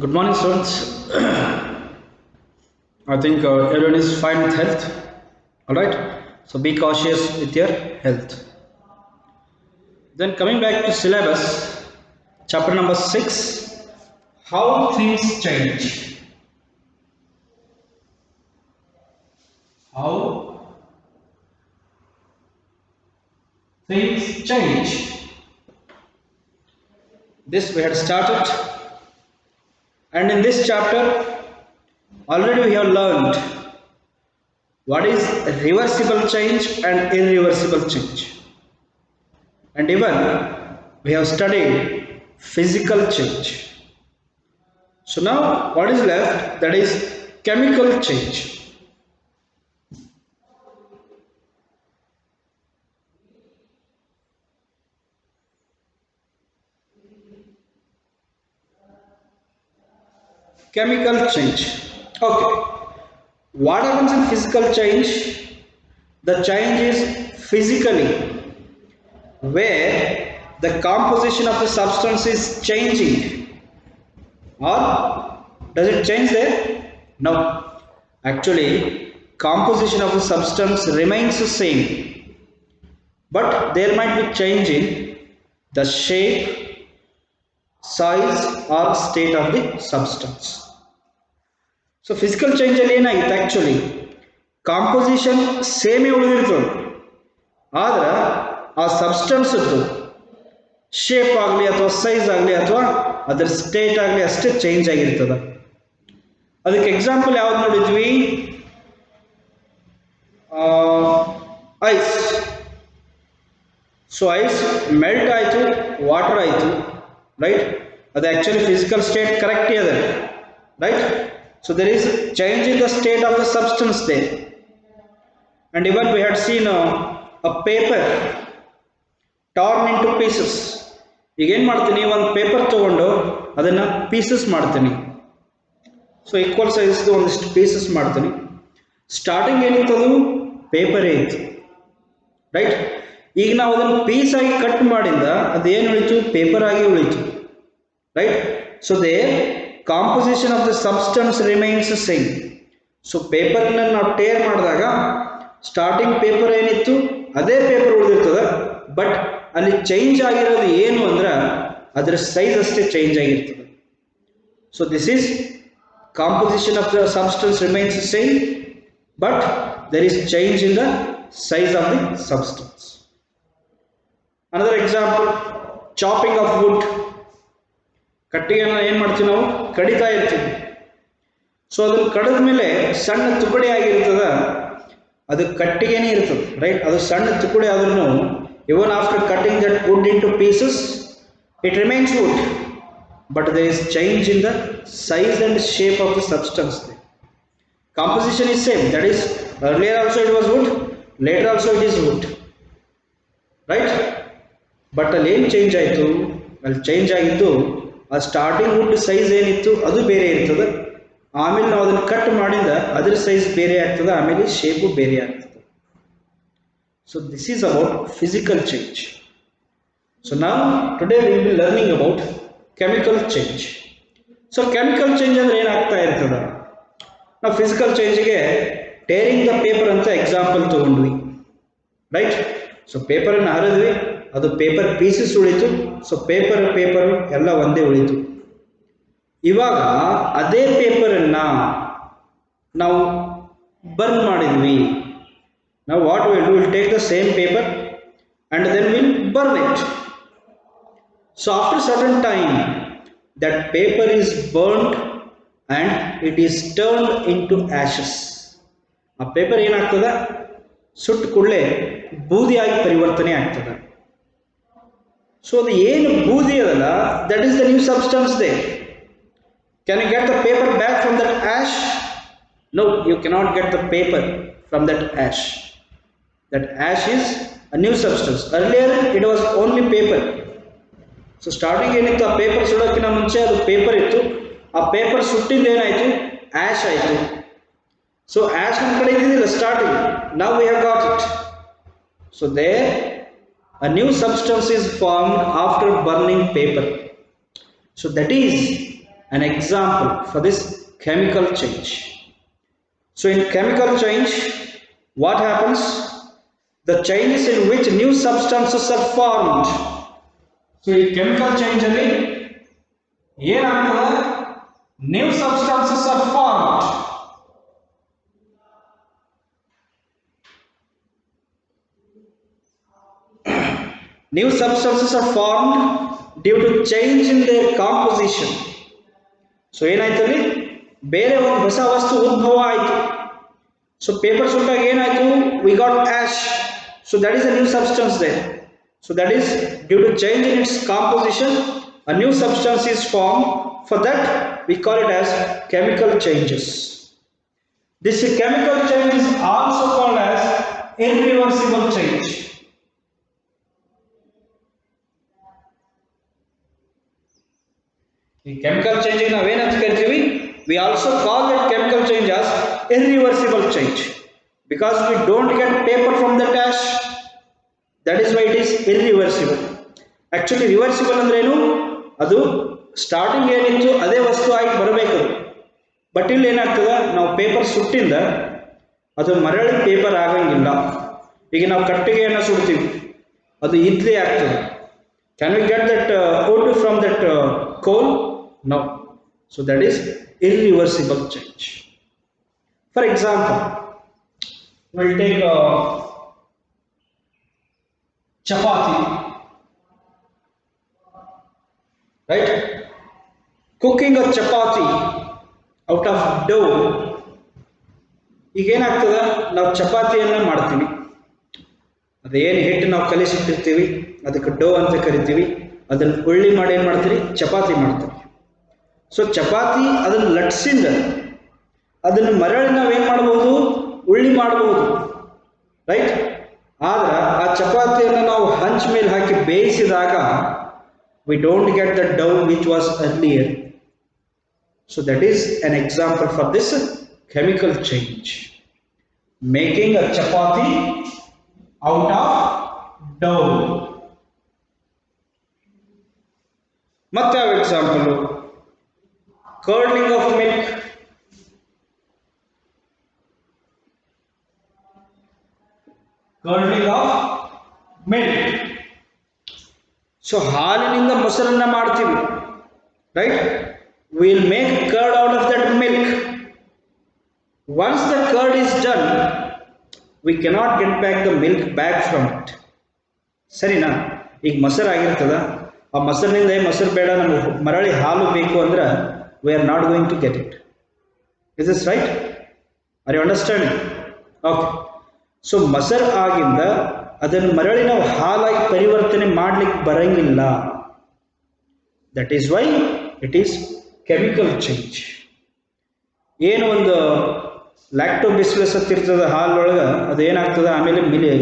Good morning, students. I think everyone is fine with health. All right. So be cautious with your health. Then coming back to syllabus, chapter number 6, how things change. How things change. This we had started, and in this chapter already we have learned what is reversible change and irreversible change. And even we have studied physical change. So now what is left, that is chemical change. Chemical change. Okay. What happens in physical change? The change is physically where the composition of the substance is changing, or does it change there? No. Actually, composition of the substance remains the same, but there might be change in the shape, size or state of the substance. So physical change ಅಲ್ಲಿ ಏನಾಗಿತ್ತು, actually composition ಸೇಮೇ ಉಳಿದಿರ್ತದೆ, ಆದ್ರೆ ಆ substance shape ಆಗಲಿ ಅಥವಾ size ಆಗಲಿ ಅಥವಾ ಅದರ state ಆಗಲಿ ಅಷ್ಟೇ ಚೇಂಜ್ ಆಗಿರ್ತದೆ. ಅದಕ್ಕೆ ಎಕ್ಸಾಂಪಲ್ ಯಾವ್ದು ನೋಡಿದ್ವಿ? ಐಸ್. ಸೊ ಐಸ್ ಮೆಲ್ಟ್ ಆಯಿತು, ವಾಟರ್ ಆಯಿತು, ರೈಟ್? ಅದು ಆ್ಯಕ್ಚುಲಿ ಫಿಸಿಕಲ್ ಸ್ಟೇಟ್ ಕರೆಕ್ಟ್ ಇದೆ, right? So there is change in the state of the substance there. And even we had seen a paper torn into pieces. ಈಗ ಏನು ಮಾಡ್ತೀನಿ, ಒಂದು paper ತಗೊಂಡು ಅದನ್ನು ಪೀಸಸ್ ಮಾಡ್ತೀನಿ. ಸೊ ಈಕ್ವಲ್ ಸೈಜ್ದು ಒಂದಿಷ್ಟು ಪೀಸಸ್ ಮಾಡ್ತೀನಿ. ಸ್ಟಾರ್ಟಿಂಗ್ ಏನಿತ್ತು, ಅದು ಪೇಪರೇ ಇತ್ತು, ರೈಟ್? ಈಗ ನಾವು ಅದನ್ನು ಪೀಸ್ ಆಗಿ ಕಟ್ ಮಾಡಿಂದ ಅದೇನು ಉಳಿತು, ಪೇಪರ್ ಆಗಿ ಉಳಿತು, right? So they composition of the substance remains same. So ಪೇಪರ್ನ ನಾವು ಟೇರ್ ಮಾಡಿದಾಗ ಸ್ಟಾರ್ಟಿಂಗ್ ಪೇಪರ್ ಏನಿತ್ತು ಅದೇ ಪೇಪರ್ ಉಳಿದಿರ್ತದೆ, ಬಟ್ ಅಲ್ಲಿ ಚೇಂಜ್ ಆಗಿರೋದು ಏನು ಅಂದ್ರೆ ಅದರ ಸೈಜ್ ಅಷ್ಟೇ ಚೇಂಜ್ ಆಗಿರ್ತದೆ. So this is composition of the substance remains same, but there is change in the size of the substance. Another example, chopping of wood. ಕಟ್ಟಿಗೆನ ಏನು ಮಾಡ್ತೀವಿ, ನಾವು ಕಡಿತಾ ಇರ್ತೀವಿ. ಸೊ ಅದನ್ನು ಕಡಿದ ಮೇಲೆ ಸಣ್ಣ ತುಕಡಿ ಆಗಿರ್ತದ, ಅದು ಕಟ್ಟಿಗೆನೇ ಇರ್ತದೆ, ರೈಟ್? ಅದು ಸಣ್ಣ ತುಕಡಿ ಆದ್ರೂ even after cutting that wood into pieces it remains wood, but there is change in the size and shape of the substance. Composition is same, that is earlier also it was wood, later also it is wood, right? But ಅಲ್ಲಿ ಏನು change ಆಯಿತು, ಅಲ್ಲಿ change ಆಗಿದ್ದು ಆ starting wood size ಏನಿತ್ತು ಅದು ಬೇರೆ ಇರ್ತದೆ, ಆಮೇಲೆ ನಾವು ಅದನ್ನು ಕಟ್ ಮಾಡಿದ ಅದರ ಸೈಜ್ ಬೇರೆ ಆಗ್ತದೆ, ಆಮೇಲೆ ಶೇಪು ಬೇರೆ ಆಗ್ತದೆ. So this is about physical change. So ನಾವು today we will be learning about chemical change. So chemical change ಅಂದರೆ ಏನಾಗ್ತಾ ಇರ್ತದೆ? ನಾವು ಫಿಸಿಕಲ್ ಚೇಂಜಿಗೆ ಟೇರಿಂಗ್ ದ ಪೇಪರ್ ಅಂತ ಎಕ್ಸಾಂಪಲ್ ತಗೊಂಡ್ವಿ, ರೈಟ್? ಸೊ ಪೇಪರನ್ನು ಹರಿದ್ವಿ, ಅದು ಪೇಪರ್ ಪೀಸಸ್ ಉಳಿತು. ಸೊ ಪೇಪರ್ ಎಲ್ಲ ಒಂದೇ ಉಳಿತು. ಇವಾಗ ಅದೇ ಪೇಪರನ್ನು ನಾವು ಬರ್ನ್ ಮಾಡಿದ್ವಿ. ನಾವು what will do, will take the same paper and then will burn it. So after certain time that paper is burned and it is turned into ashes. ಆ paper ಏನಾಗ್ತದೆ, ಸುಟ್ಟು ಕೂಡಲೇ ಬೂದಿಯಾಗಿ ಪರಿವರ್ತನೆ ಆಗ್ತದೆ. ಸೊ ಅದು ಏನು ಬೂದಿ ಅದಲ್ಲ, that is the new substance they. Can you get the paper back from that ash? No, you cannot get the paper from that ash. That ash is a new substance. Earlier it was only paper. So starting ಏನಿತ್ತು, ಆ paper ಸುಡೋಕ್ಕಿಂತ ಮುಂಚೆ ಅದು paper ಇತ್ತು. ಆ paper ಸುಟ್ಟಿದ್ದು ಏನಾಯಿತು, ash ಆಯಿತು. So ash ನಮ್ಮ ಕಡೆ ಇದ್ದಿದ್ದಿಲ್ಲ starting, now we have got it. So there a new substance is formed after burning paper. So that is an example for this chemical change. So in chemical change, what happens? The changes in which new substances are formed. So in chemical change ಅಲ್ಲಿ ಏನಾಗ್ತದೆ? New substances are formed. New substances are formed due to change in their composition. So ಏನಾಯ್ತು ಅಲ್ಲಿ? ಬೇರೆ ಒಂದು ಹೊಸ ವಸ್ತು ಉದ್ಭವ ಆಯಿತು. So paper ಸುಟ್ಟಾಗ ಏನಾಯ್ತು? We got ash. So that is a new substance there. So that is due to change in its composition, a new substance is formed. For that we call it as chemical changes. This chemical change is also called as irreversible change. The chemical change ನಾವೇನಂತ ಕರಿತೀವಿ? We also call that chemical change as irreversible change because we don't get paper from the ash. That is why it is irreversible. Actually reversible ಅಂದ್ರೆ ಏನು? ಅದು starting ಏನಿತ್ತು ಅದೇ ವಸ್ತು ಆಗಿ ಬರಬೇಕು. ಬಟ್ ಇಲ್ಲಿ ಏನಾಗ್ತದೆ? ನಾವು ಪೇಪರ್ ಸುಟ್ಟಿಂದ ಅದು ಮರಳಿ ಪೇಪರ್ ಆಗಂಗಿಲ್ಲ. ಈಗ ನಾವು ಕಟ್ಟಿಗೆಯನ್ನು ಸುಡ್ತೀವಿ, ಅದು ಇಡ್ಲಿ ಆಗ್ತದೆ. Can we get that wood from that coal? No. So that is irreversible change. For example, we'll take chapati, right? Cooking a chapati out of dough. ಈಗ ಏನಾಗ್ತದೆ? ನಾವು ಚಪಾತಿಯನ್ನು ಮಾಡ್ತೀವಿ, ಅದೇನು ಹಿಟ್ಟು ನಾವು ಕಲಿಸಿಟ್ಟಿರ್ತೀವಿ ಅದಕ್ಕೆ ಡೋ ಅಂತ ಕರಿತೀವಿ. ಅದನ್ನು ಉಳ್ಳಿ ಮಾಡಿ ಏನು ಮಾಡ್ತೀವಿ? ಚಪಾತಿ ಮಾಡ್ತೀವಿ. ಸೊ ಚಪಾತಿ ಅದನ್ನು ಲಟ್ಸಿಂದ ಅದನ್ನು ಮರಳಿ ನಾವೇನು ಮಾಡ್ಬೋದು? ಉಳ್ಳಿ ಮಾಡ್ಬೋದು, ರೈಟ್? ಆದ್ರೆ ಆ ಚಪಾತಿಯನ್ನು ನಾವು ಹಂಚ ಮೇಲೆ ಹಾಕಿ ಬೇಯಿಸಿದಾಗ we don't get the dough which was earlier. So that is an example for this chemical change, making a chapati out of dough. ಮತ್ತೆ ಯಾವ example? curdling of milk. curdling of milk. So ಹಾಲಿನಿಂದ ಮೊಸರನ್ನ ಮಾಡ್ತೀವಿ, right? Will make curd out of that milk. Once the curd is done, V cannot get back the milk back from it. ಸರಿನಾ? ಈಗ ಮೊಸರು ಆಗಿರ್ತದ, ಆ ಮೊಸರಿನಿಂದ ಮೊಸರು ಬೇಡ ನಮಗೆ ಮರಳಿ ಹಾಲು ಬೇಕು ಅಂದ್ರೆ we are not going to get it. Is this right? Are you understanding? Okay. So ಮೊಸರು ಆಗಿಂದ ಅದನ್ನು ಮರಳಿ ನಾವು ಹಾಲಾಗಿ ಪರಿವರ್ತನೆ ಮಾಡಲಿಕ್ಕೆ ಬರಂಗಿಲ್ಲ. That is why it is chemical change. ಏನು ಒಂದು ಲ್ಯಾಕ್ಟೋಬಿಸಿಲಸ್ ಹತ್ತಿರ್ತದೆ ಹಾಲೊಳಗೆ, ಅದು ಏನಾಗ್ತದೆ? ಆಮೇಲೆ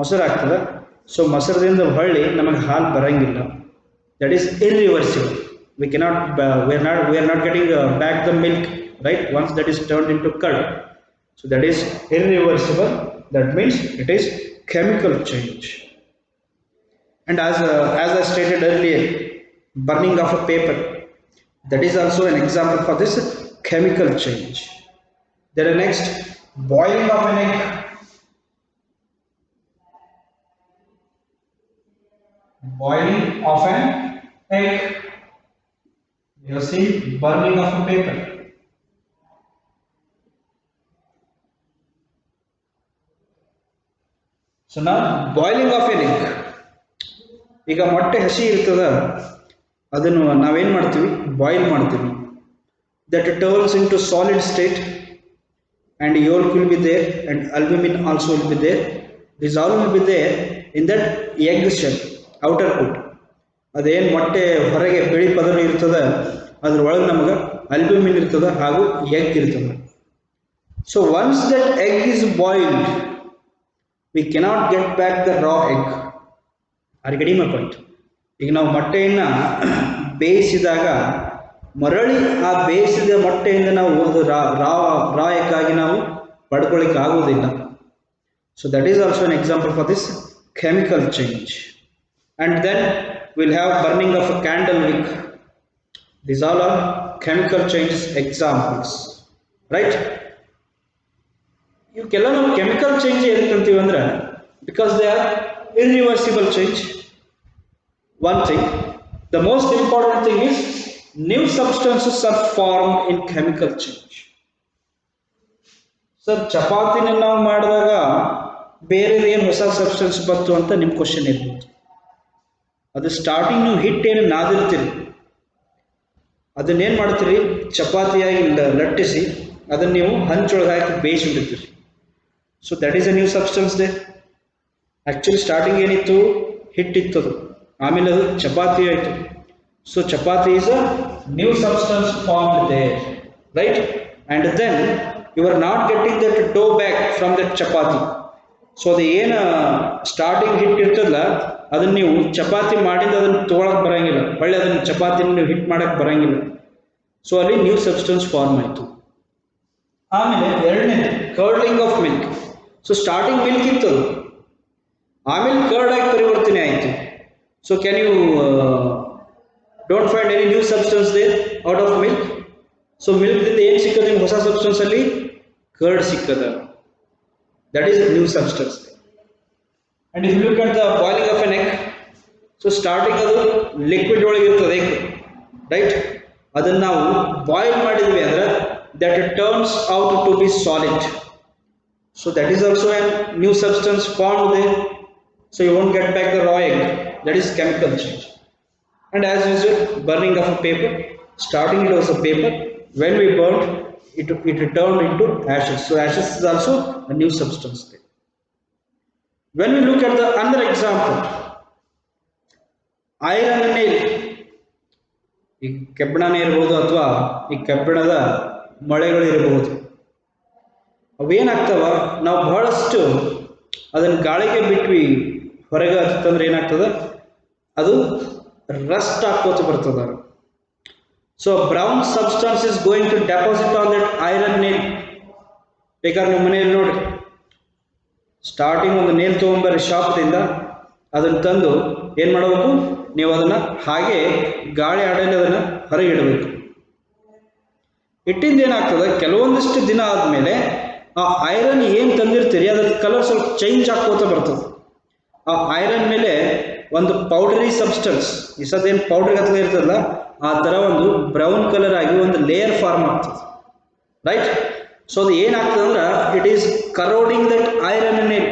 ಮೊಸರು ಆಗ್ತದೆ. ಸೊ ಮೊಸರದಿಂದ ಹೊಳ್ಳಿ ನಮಗೆ ಹಾಲು ಬರಂಗಿಲ್ಲ. That is irreversible. we cannot we are not getting back the milk, right? Once that is turned into curd. So that is irreversible. That means it is chemical change. And as I stated earlier, burning of a paper, that is also an example for this chemical change. Then next, boiling of an egg. Boiling of an egg. You see, burning of a paper. So now boiling of an egg. ಈಗ ಮೊಟ್ಟೆ ಹಸಿ ಇರ್ತದ, ಅದನ್ನು ನಾವೇನು ಮಾಡ್ತೀವಿ? Boil ಮಾಡ್ತೀವಿ. That turns into solid state and yolk will be there and albumin also will be there. Dissolve will be there in that egg shell, outer coat. ಅದೇನು ಮೊಟ್ಟೆ ಹೊರಗೆ ಬಿಳಿ ಪದರ ಇರ್ತದೆ, ಅದ್ರೊಳಗೆ ನಮಗೆ ಅಲ್ಬ್ಯೂಮಿನ್ ಇರ್ತದೆ ಹಾಗೂ ಎಗ್ ಇರ್ತದೆ. So once that egg is boiled, we cannot get back the raw egg. Are you getting my point? ಈಗ ನಾವು ಮೊಟ್ಟೆಯನ್ನು ಬೇಯಿಸಿದಾಗ ಮರಳಿ ಆ ಬೇಯಿಸಿದ ಮೊಟ್ಟೆಯಿಂದ ನಾವು ಅದು ರಾ ಎಗ್ ಆಗಿ ನಾವು ಪಡ್ಕೊಳ್ಳಿಕ್ಕೆ ಆಗುವುದಿಲ್ಲ. So that is also an example for this chemical change. And then we'll have burning of a candle wick. These all are chemical changes examples, right? ಇವಕ್ಕೆಲ್ಲ ನಾವು ಕೆಮಿಕಲ್ ಚೇಂಜ್ ಏನಕ್ಕೆ ಅಂತೀವಿ ಅಂದ್ರೆ because they are irreversible change. One thing, the most important thing is new substances are form in chemical change. Sir ಚಪಾತಿನ ನಾವು ಮಾಡಿದಾಗ ಬೇರೆ ಏನು ಹೊಸ ಸಬ್ಸ್ಟೆನ್ಸ್ ಬಂತು ಅಂತ ನಿಮ್ಮ ಕ್ವಶನ್ ಇರ್ಬೋದು. ಅದು ಸ್ಟಾರ್ಟಿಂಗ್ ನೀವು ಹಿಟ್ಟೇನು ನಾದಿರ್ತೀರಿ ಅದನ್ನೇನು ಮಾಡ್ತೀರಿ, ಚಪಾತಿಯಾಗಿ ಲಟ್ಟಿಸಿ ಅದನ್ನು ನೀವು ಹಂಚೊಳಗೆ ಹಾಕಿ ಬೇಯಿಸಿಬಿಡ್ತೀರಿ. So that is a new substance there. Actually starting ಏನಿತ್ತು, ಹಿಟ್ಟಿತ್ತದು, ಆಮೇಲೆ ಅದು ಚಪಾತಿ ಆಯಿತು. So chapati is a new substance formed there, right? And then you are not getting that dough back from that chapati. So ಅದು ಏನು ಸ್ಟಾರ್ಟಿಂಗ್ ಹಿಟ್ಟು ಇರ್ತದಲ್ಲ ಅದನ್ನು ನೀವು ಚಪಾತಿ ಮಾಡಿದ್ದು ಅದನ್ನು ತೊಗೊಳಕ್ಕೆ ಬರೋಂಗಿಲ್ಲ, ಹೊಳ್ಳಿ ಅದನ್ನು ಚಪಾತಿನ ನೀವು ಹಿಟ್ ಮಾಡೋಕ್ಕೆ ಬರೋಂಗಿಲ್ಲ. ಸೊ ಅಲ್ಲಿ ನ್ಯೂ ಸಬ್ಸ್ಟೆನ್ಸ್ ಫಾರ್ಮ್ ಆಯಿತು. ಆಮೇಲೆ ಎರಡನೇ curdling of milk. So starting milk ಇತ್ತು, ಆಮೇಲೆ ಕರ್ಡ್ ಆಗಿ ಪರಿವರ್ತನೆ ಆಯಿತು. So can you don't find any new substance there out of milk? So ಮಿಲ್ಕ್ದಿಂದ ಏನು ಸಿಕ್ಕದ ನಿಮ್ಗೆ ಹೊಸ ಸಬ್ಸ್ಟೆನ್ಸ್ ಅಲ್ಲಿ? ಕರ್ಡ್ ಸಿಕ್ಕದ. That is new substance. And if you look at the boiling of an egg, so starting ಅದು liquid ಒಳಗೆ ಇರ್ತದೆ ಎಗ್, ರೈಟ್? ಅದನ್ನು ನಾವು ಬಾಯ್ಲ್ ಮಾಡಿದ್ವಿ ಅಂದ್ರೆ that turns out to be solid. So that is also a new substance formed there. So you won't get back the raw egg. That is chemical change. And as usual, burning of a paper. Starting it was a paper. When we burned, it turned into ashes. So ashes is also a new substance there. When we look at the another example, iron nail. ಈ ಕಬ್ಬಿಣನೇ ಇರ್ಬೋದು ಅಥವಾ ಈ ಕಬ್ಬಿಣದ ಮೊಳೆಗಳಿರಬಹುದು. ಅವೇನಾಗ್ತವ, ನಾವು ಬಹಳಷ್ಟು ಅದನ್ನು ಗಾಳಿಗೆ ಬಿಟ್ವಿ ಹೊರಗೆ ಹತ್ತಂದ್ರೆ ಏನಾಗ್ತದೆ, ಅದು ರಸ್ಟ್ ಹಾಕೋತ ಬರ್ತದೆ. So brown substance is going to deposit on that iron nail. ಬೇಕಾದ್ರೆ ನಿಮ್ಮ ಮನೆಯಲ್ಲಿ ನೋಡಿ, ಸ್ಟಾರ್ಟಿಂಗ್ ಒಂದು ನೇಲ್ ತೊಗೊಂಬರ್ರಿ ಶಾಪ್ದಿಂದ, ಅದನ್ನು ತಂದು ಏನು ಮಾಡಬೇಕು, ನೀವು ಅದನ್ನು ಹಾಗೆ ಗಾಳಿ ಆಡಲಿ ಅದನ್ನು ಹೊರಗೆ ಇಡಬೇಕು. ಇಟ್ಟಿಂದ ಏನಾಗ್ತದೆ, ಕೆಲವೊಂದಿಷ್ಟು ದಿನ ಆದಮೇಲೆ ಆ ಐರನ್ ಏನು ತಂದಿರ್ತೀರಿ ಅದ್ರ ಕಲರ್ ಸ್ವಲ್ಪ ಚೇಂಜ್ ಆಗ್ಕೋತ ಬರ್ತದೆ. ಆ ಐರನ್ ಮೇಲೆ ಒಂದು ಪೌಡರಿ ಸಬ್ಸ್ಟೆನ್ಸ್, ಈ ಸದೇನು ಪೌಡ್ರಿಗೆ ಹತ್ತದ ಇರ್ತದಲ್ಲ ಆ ಥರ ಒಂದು ಬ್ರೌನ್ ಕಲರ್ ಆಗಿ ಒಂದು ಲೇಯರ್ ಫಾರ್ಮ್ ಆಗ್ತದೆ, ರೈಟ್? ಸೊ ಅದು ಏನಾಗ್ತದೆ ಅಂದ್ರೆ it is corroding that iron nail.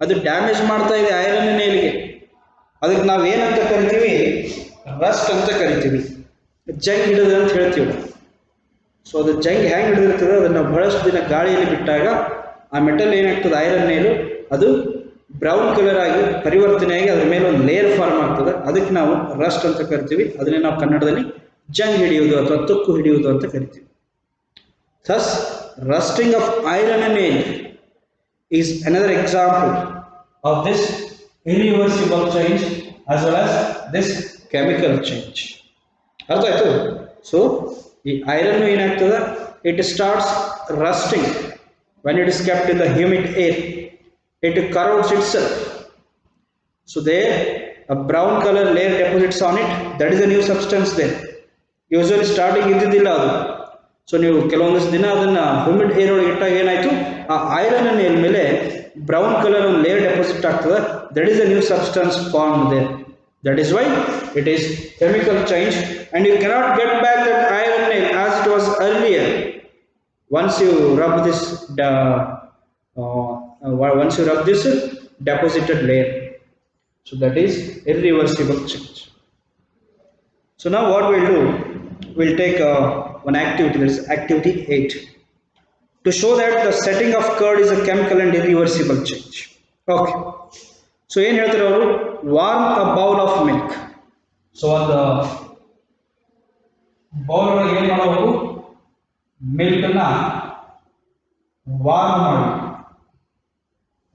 ಅದು ಡ್ಯಾಮೇಜ್ ಮಾಡ್ತಾ ಇದೆ ಐರನ್ ನೇಲ್ಗೆ. ಅದಕ್ಕೆ ನಾವು ಏನಂತ ಕರಿತೀವಿ, ರಸ್ಟ್ ಅಂತ ಕರಿತೀವಿ. ಜಂಗ್ ಹಿಡಿದ ಅಂತ ಹೇಳ್ತೀವಿ. ಸೊ ಅದು ಜಂಗ್ ಹೆಂಗೆ ಹಿಡಿದಿರ್ತದೆ ಅದನ್ನು ಬಹಳಷ್ಟು ದಿನ ಗಾಳಿಯಲ್ಲಿ ಬಿಟ್ಟಾಗ ಆ ಮೆಟಲ್ ಏನಾಗ್ತದೆ, ಐರನ್ ನೇಲು, ಅದು ಬ್ರೌನ್ ಕಲರ್ ಆಗಿ ಪರಿವರ್ತನೆಯಾಗಿ ಅದ್ರ ಮೇಲೆ ಒಂದು ಲೇಯರ್ ಫಾರ್ಮ್ ಆಗ್ತದೆ. ಅದಕ್ಕೆ ನಾವು ರಸ್ಟ್ ಅಂತ ಕರಿತೀವಿ. ಅದನ್ನೇ ನಾವು ಕನ್ನಡದಲ್ಲಿ ಜಂಗ್ ಹಿಡಿಯುವುದು ಅಥವಾ ತುಕ್ಕು ಹಿಡಿಯುವುದು ಅಂತ ಕರಿತೀವಿ. Thus, rusting of iron nail is another example of this irreversible change as well as this chemical change. ಅರ್ಥ ಆಯ್ತು? ಸೊ ಈ ಐರನ್ ಏನಾಗ್ತದೆ, it starts rusting when it is kept in the humid air. It corrodes itself. So there a brown color layer deposits on it. That is a new substance there. Usually starting ಇದ್ದಿದ್ದಿಲ್ಲ ಅದು. So ನೀವು ಕೆಲವೊಂದಿಷ್ಟು ದಿನ ಅದನ್ನು humid air ಒಳಗೆ ಇಟ್ಟಾಗ ಏನಾಯಿತು, ಆ ಐರನ್ ನೇಲ್ ಮೇಲೆ ಬ್ರೌನ್ ಕಲರ್ ಒಂದು ಲೇಯರ್ ಡೆಪಾಸಿಟ್ ಆಗ್ತದೆ. That is a new substance form there. That is why it is chemical change, and you cannot get back that iron nail as it was earlier. Once you rub this deposited layer. So that is irreversible change. So now what we'll do, we'll take one activity, that is activity 8, to show that the setting of curd is a chemical and irreversible change. Okay. So ಏನು ಹೇಳ್ತಾರೆ ಅವರು, warm a bowl of milk. So ಒಂದು bowl ಒಳಗೆ ಏನು ಮಾಡಬೇಕು, ಮಿಲ್ಕನ್ನು warm ಮಾಡಬೇಕು,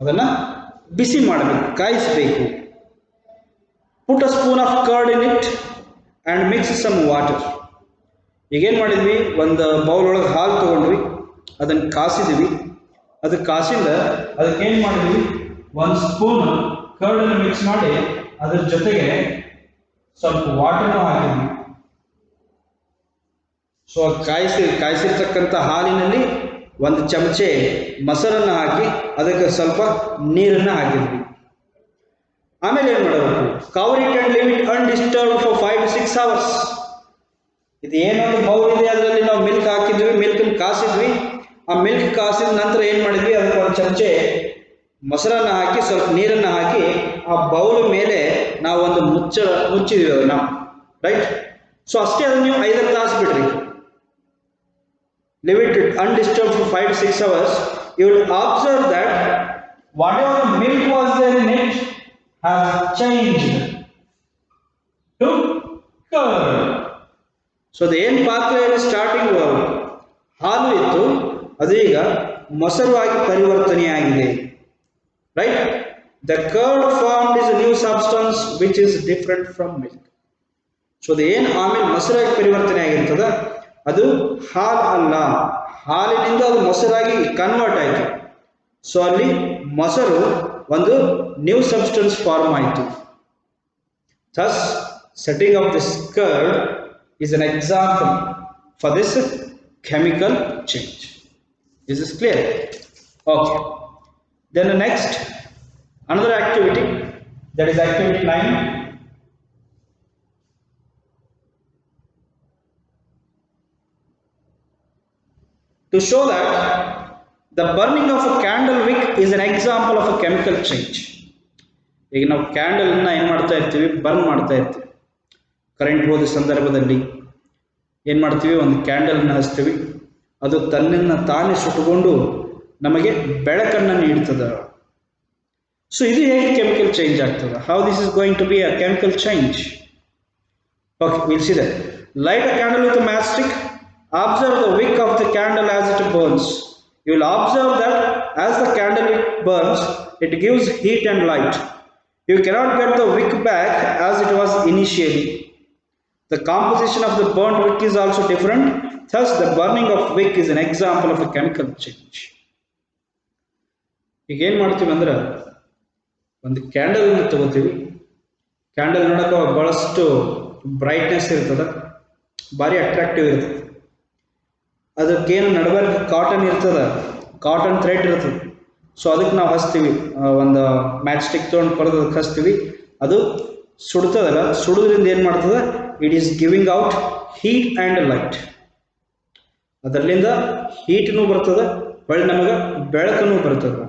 ಅದನ್ನು ಬಿಸಿ ಮಾಡಬೇಕು, ಕಾಯಿಸಬೇಕು. Put a spoon of curd in it and mix some water. ಈಗೇನು ಮಾಡಿದ್ವಿ, ಒಂದು ಬೌಲ್ ಒಳಗೆ ಹಾಲು ತೊಗೊಂಡ್ವಿ, ಅದನ್ನು ಕಾಸಿದ್ವಿ. ಅದು ಕಾಸಿಂದ ಅದಕ್ಕೇನು ಮಾಡಿದ್ವಿ, ಒಂದು ಸ್ಪೂನ್ ಕರ್ಡನ್ನು ಮಿಕ್ಸ್ ಮಾಡಿ ಅದ್ರ ಜೊತೆಗೆ ಸ್ವಲ್ಪ ವಾಟರ್ನೂ ಹಾಕಿದ್ವಿ. ಸೊ ಕಾಯಿಸಿರ್ತಕ್ಕಂಥ ಹಾಲಿನಲ್ಲಿ ಒಂದು ಚಮಚೆ ಮೊಸರನ್ನು ಹಾಕಿ ಅದಕ್ಕೆ ಸ್ವಲ್ಪ ನೀರನ್ನು ಹಾಕಿದ್ವಿ. ಆಮೇಲೆ ಏನು ಮಾಡಬೇಕು? Cover it and leave it undisturbed for 5 to 6 hours. ಇದು ಏನೊಂದು ಬೌಲ್ ಇದೆ, ಅದರಲ್ಲಿ ನಾವು ಮಿಲ್ಕ್ ಹಾಕಿದ್ವಿ, ಮಿಲ್ಕ್ ಕಾಸಿದ್ವಿ. ಆ ಮಿಲ್ಕ್ ಕಾಸಿದ ನಂತರ ಏನು ಮಾಡಿದ್ವಿ? ಅದಕ್ಕೆ ಒಂದು ಚಮಚೆ ಮೊಸರನ್ನು ಹಾಕಿ ಸ್ವಲ್ಪ ನೀರನ್ನು ಹಾಕಿ ಆ ಬೌಲ್ ಮೇಲೆ ನಾವು ಒಂದು ಮುಚ್ಚಿದ್ವಿ ಅದನ್ನು, ರೈಟ್? ಸೊ ಅಷ್ಟೇ, ಅದನ್ನು ನೀವು 5 ತಾಸು ಬಿಡ್ರಿ. Leave it undisturbed for 5 to 6 hours. You will observe that whatever milk was there in it has changed to curd. So the ಏನು ಪಾತ್ರೆಯಲ್ಲಿ ಸ್ಟಾರ್ಟಿಂಗ್ ಹಾಲು ಇತ್ತು, ಅದು ಈಗ ಮೊಸರು ಆಗಿ ಪರಿವರ್ತನೆಯಾಗಿದೆ, right? The curd formed is a new substance which is different from milk. So the ಏನು ಆಮೇಲೆ ಮೊಸರಾಗಿ ಪರಿವರ್ತನೆ ಆಗಿರ್ತದ, ಅದು ಹಾಲು ಅಲ್ಲ, ಹಾಲಿನಿಂದ ಅದು ಮೊಸರಾಗಿ ಕನ್ವರ್ಟ್ ಆಯಿತು. ಸೊ ಅಲ್ಲಿ ಮೊಸರು ಒಂದು ನ್ಯೂ ಸಬ್ಸ್ಟೆನ್ಸ್ ಫಾರ್ಮ್ ಆಯಿತು. Thus setting of this curd is an example for this chemical change. Is this clear? Okay. Then the next, another activity, that is activity 9. To show that the burning of a candle wick is an example of a chemical change. ಈಗ ನಾವು ಕ್ಯಾಂಡಲ್ನ ಏನು ಮಾಡ್ತಾ ಇರ್ತೀವಿ? Burn ಮಾಡ್ತಾ ಇರ್ತೀವಿ. Current ಹೋದ ಸಂದರ್ಭದಲ್ಲಿ ಏನು ಮಾಡ್ತೀವಿ? ಒಂದು ಕ್ಯಾಂಡಲ್ನ ಹಚ್ತೀವಿ, ಅದು ತನ್ನನ್ನು ತಾನೇ ಸುಟ್ಟುಕೊಂಡು ನಮಗೆ ಬೆಳಕನ್ನು ನೀಡ್ತದೆ. ಸೊ ಇದು ಹೇಗೆ ಕೆಮಿಕಲ್ ಚೇಂಜ್ ಆಗ್ತದೆ? How this is going to be a chemical change? Okay, will see that. Light a candle with a matchstick. Observe the wick of the candle as it burns. You will observe that as the candle wick burns, it gives heat and light. You cannot get the wick back as it was initially. The composition of the burnt wick is also different. Thus, the burning of wick is an example of a chemical change. ಈಗ ಏನು ಮಾಡ್ತೀವಿ ಅಂದ್ರೆ, ಒಂದು ಕ್ಯಾಂಡಲನ್ನು ತಗೋತೀವಿ. Candle ನೋಡೋಕೆ ಭಾಳಷ್ಟು brightness ಇರ್ತದೆ, ಭಾರಿ ಅಟ್ರಾಕ್ಟಿವ್ ಇರ್ತದೆ. ಅದಕ್ಕೇನು ನಡಬರ್ಕ್ ಕಾಟನ್ ಇರ್ತದೆ, ಕಾಟನ್ ಥ್ರೆಡ್ ಇರ್ತದೆ. ಸೊ ಅದಕ್ಕೆ ನಾವು ಹಚ್ತೀವಿ, ಒಂದು ಮ್ಯಾಚ್ ಸ್ಟಿಕ್ ತೊಗೊಂಡು ಕೊಡೋದು ಅದಕ್ಕೆ ಹಚ್ತೀವಿ. ಅದು ಸುಡ್ತದಲ್ಲ, ಸುಡೋದ್ರಿಂದ ಏನು ಮಾಡ್ತದೆ? It is giving out heat and light. ಅದರಲ್ಲಿಂದ ಹೀಟ್ನೂ ಬರ್ತದೆ, ಹೊಳ್ಳಿ ನಮಗೆ ಬೆಳಕನ್ನು ಬರ್ತದೆ.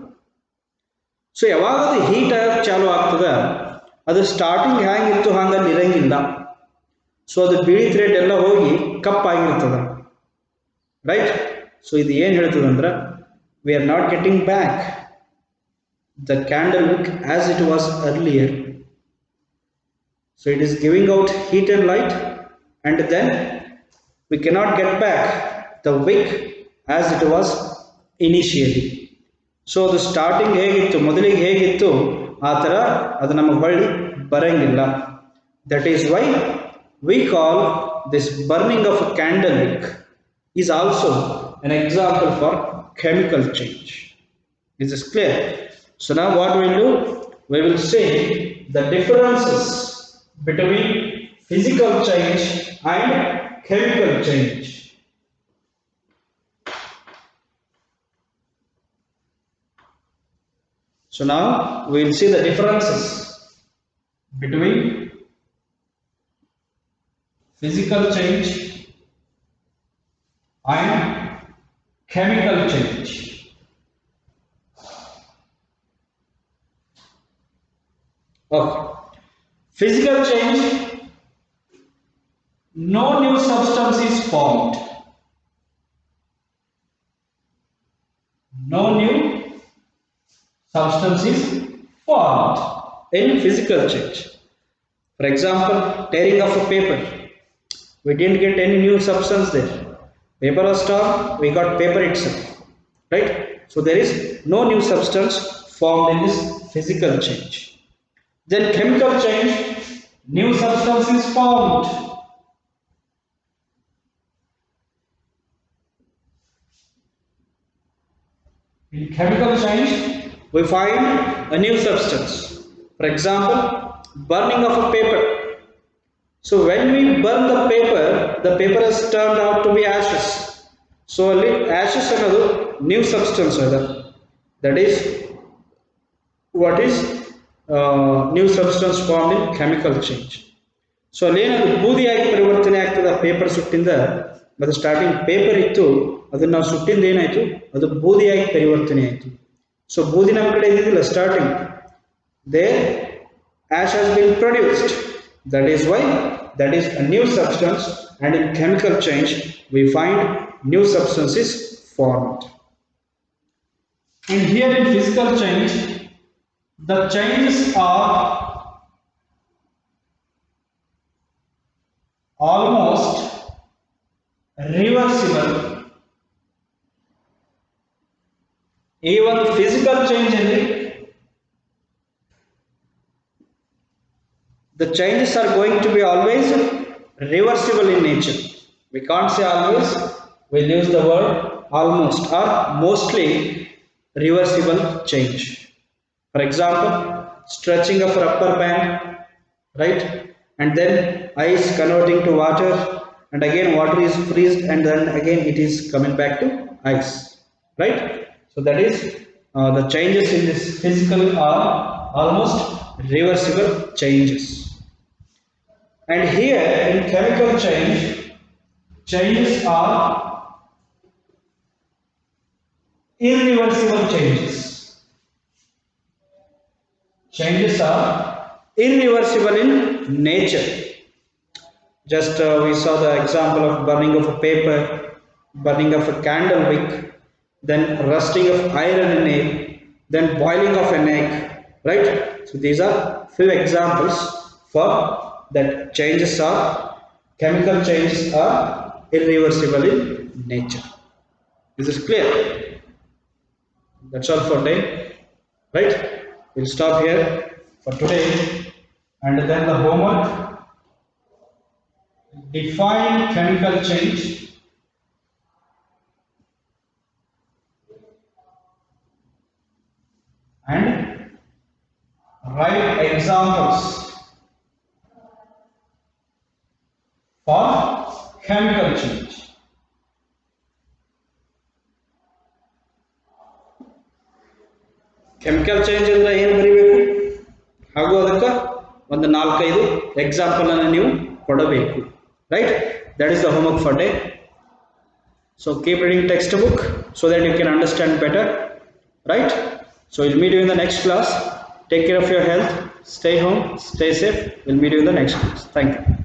ಸೊ ಯಾವಾಗ ಅದು ಹೀಟ್ ಆಗಕ್ಕೆ ಚಾಲು ಆಗ್ತದೆ, ಅದು ಸ್ಟಾರ್ಟಿಂಗ್ ಹ್ಯಾಂಗಿತ್ತು ಹಂಗಲ್ಲಿ ಇರಂಗಿಲ್ಲ. ಸೊ ಅದು ಬಿಳಿ ಥ್ರೆಡ್ ಎಲ್ಲ ಹೋಗಿ ಕಪ್ಪಾಗಿರ್ತದೆ, ರೈಟ್? ಸೊ ಇದು ಏನು ಹೇಳ್ತದೆ ಅಂದ್ರೆ, we are not getting back the candle wick as it was earlier. So it is giving out heat and light, and then we cannot get back the wick as it was initially. So ಅದು starting ಹೇಗಿತ್ತು, ಮೊದಲಿಗೆ ಹೇಗಿತ್ತು ಆ ಥರ ಅದು ನಮಗೆ ಹೊಳ್ಳಿ ಬರಂಗಿಲ್ಲ. That is why we call this burning of a candle wick is also an example for chemical change. Is this clear? So now what we will do? We will say the differences between physical change and chemical change. So now we will see the differences between physical change and chemical change. Okay. Physical change, no new substance is formed. No new substance is formed in physical change. For example, tearing of a paper, we didn't get any new substance there. Paper was torn, we got paper itself, right? So there is no new substance formed in this physical change. Then chemical change, new substance is formed. In chemical change, we find a new substance. For example, burning of a paper. So when we burn the paper, the paper has turned out to be ashes. So ಅಲ್ಲಿ ashes ಅನ್ನೋದು new substance weather, that is what is new substance formed in chemical change. So ಅಲ್ಲೇನದು ಬೂದಿಯಾಗಿ ಪರಿವರ್ತನೆ ಆಗ್ತದೆ paper ಸುಟ್ಟಿಂದ. ಮತ್ತು starting paper ಇತ್ತು, ಅದನ್ನ ನಾವು ಸುಟ್ಟಿಂದ ಏನಾಯ್ತು, ಅದು ಬೂದಿಯಾಗಿ ಪರಿವರ್ತನೆ ಆಯಿತು. ಸೊ ಬೂದಿ ನಮ್ಮ ಕಡೆ ಇದ್ದಿದ್ದಿಲ್ಲ starting, there ash has been produced. That is why that is a new substance, and in chemical change we find new substances formed. And here in physical change, the changes are almost reversible. Even physical change in the changes are going to be always reversible in nature. We can't say always, we'll use the word almost or mostly reversible change. For example, stretching of rubber band, right? And then ice converting to water, and again water is freezed, and then again it is coming back to ice, right? So that is the changes in this physical are almost reversible changes. And here in chemical change, changes are irreversible changes. Changes are irreversible in nature. Just we saw the example of burning of a paper, burning of a candle wick, then rusting of iron in egg, then boiling of an egg, right? So these are few examples for that changes are, chemical changes are irreversible in nature. Is this clear? That's all for today, right? We'll stop here for today, and then the homework: define chemical change, and write examples for chemical change. Chemical change ಅಂದ್ರೆ ಏನು ಬರೀಬೇಕು, ಹಾಗೂ ಅದಕ್ಕೆ ಒಂದು 4-5 example ಅನ್ನು ನೀವು ಕೊಡಬೇಕು, right? That is the homework for day. So keep reading textbook so that you can understand better, right? So we'll meet you in the next class. Take care of your health, stay home, stay safe. We'll meet you in the next class. Thank you.